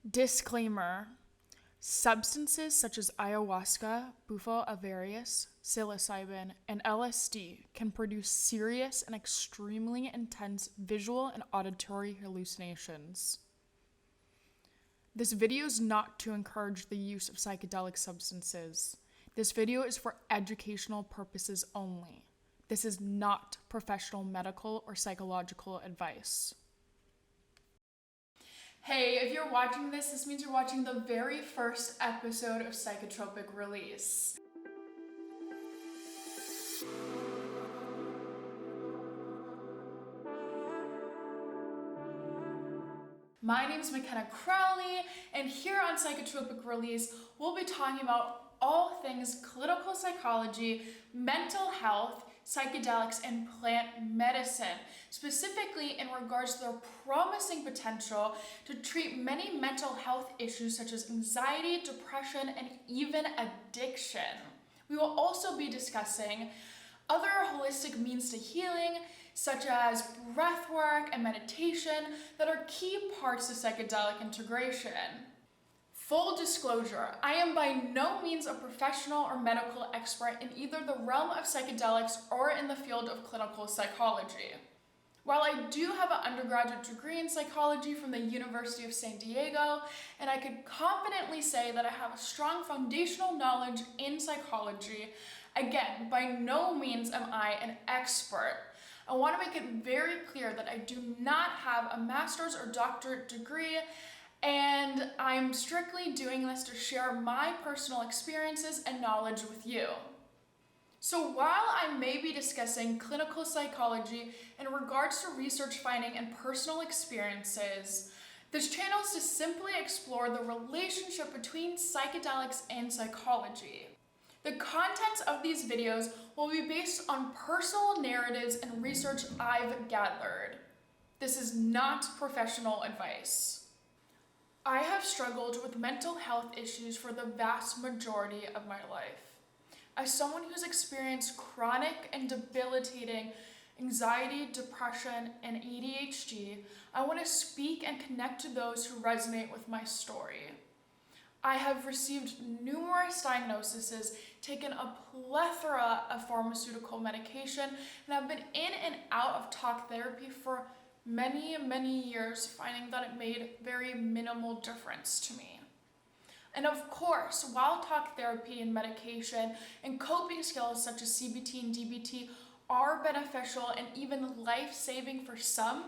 Disclaimer: substances such as ayahuasca, bufo alvarius, psilocybin, and LSD can produce serious and extremely intense visual and auditory hallucinations. This video is not to encourage the use of psychedelic substances. This video is for educational purposes only. This is not professional medical or psychological advice. Hey, if you're watching this means you're watching the very first episode of Psychetropic Release. My name is Mckenna Crowley, and here on Psychetropic Release, we'll be talking about all things clinical psychology, mental health, psychedelics, and plant medicine, specifically in regards to their promising potential to treat many mental health issues such as anxiety, depression, and even addiction. We will also be discussing other holistic means to healing, such as breathwork and meditation, that are key parts of psychedelic integration. Full disclosure, I am by no means a professional or medical expert in either the realm of psychedelics or in the field of clinical psychology. While I do have an undergraduate degree in psychology from the University of San Diego, and I could confidently say that I have a strong foundational knowledge in psychology, again, by no means am I an expert. I want to make it very clear that I do not have a master's or doctorate degree, and I'm strictly doing this to share my personal experiences and knowledge with you. So while I may be discussing clinical psychology in regards to research finding and personal experiences, this channel is to simply explore the relationship between psychedelics and psychology. The contents of these videos will be based on personal narratives and research I've gathered. This is not professional advice. I have struggled with mental health issues for the vast majority of my life. As someone who's experienced chronic and debilitating anxiety, depression, and ADHD, I want to speak and connect to those who resonate with my story. I have received numerous diagnoses, taken a plethora of pharmaceutical medication, and have been in and out of talk therapy for many years, finding that it made very minimal difference to me. And of course, while talk therapy and medication and coping skills such as CBT and DBT are beneficial and even life-saving for some,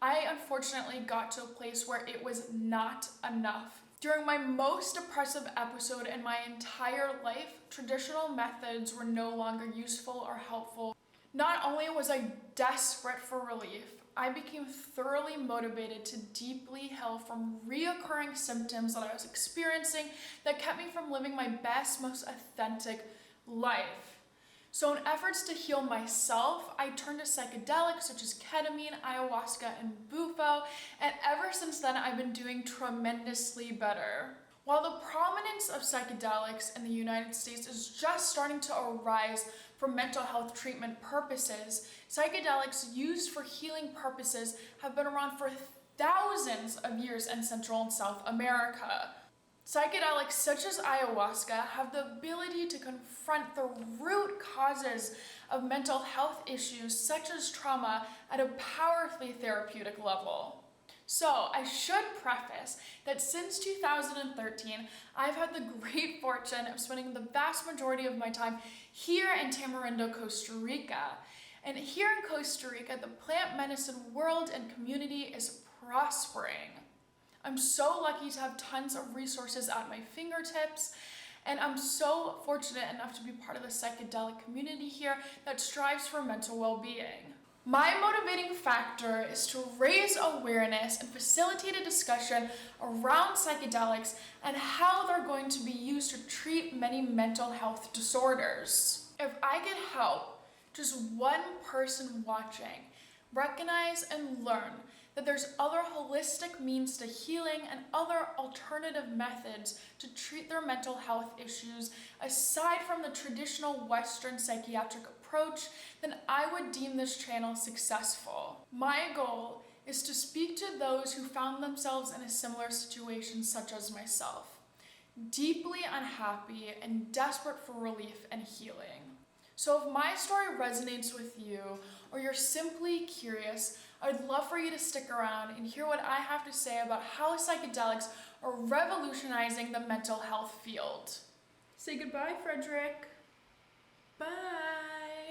I unfortunately got to a place where it was not enough. During my most depressive episode in my entire life, traditional methods were no longer useful or helpful. Not only was I desperate for relief, I became thoroughly motivated to deeply heal from reoccurring symptoms that I was experiencing that kept me from living my best, most authentic life. So in efforts to heal myself, I turned to psychedelics such as ketamine, ayahuasca, and bufo, and ever since then I've been doing tremendously better. While the prominence of psychedelics in the United States is just starting to arise for mental health treatment purposes, psychedelics used for healing purposes have been around for thousands of years in Central and South America. Psychedelics such as ayahuasca have the ability to confront the root causes of mental health issues such as trauma at a powerfully therapeutic level. So I should preface that since 2013, I've had the great fortune of spending the vast majority of my time here in Tamarindo, Costa Rica. And here in Costa Rica, the plant medicine world and community is prospering. I'm so lucky to have tons of resources at my fingertips, and I'm so fortunate enough to be part of the psychedelic community here that strives for mental well-being. My motivating factor is to raise awareness and facilitate a discussion around psychedelics and how they're going to be used to treat many mental health disorders. If I could help just one person watching recognize and learn that there's other holistic means to healing and other alternative methods to treat their mental health issues aside from the traditional Western psychiatric approach, then I would deem this channel successful. My goal is to speak to those who found themselves in a similar situation such as myself, deeply unhappy and desperate for relief and healing. So if my story resonates with you, or you're simply curious, I'd love for you to stick around and hear what I have to say about how psychedelics are revolutionizing the mental health field. Say goodbye, Frederick. Bye.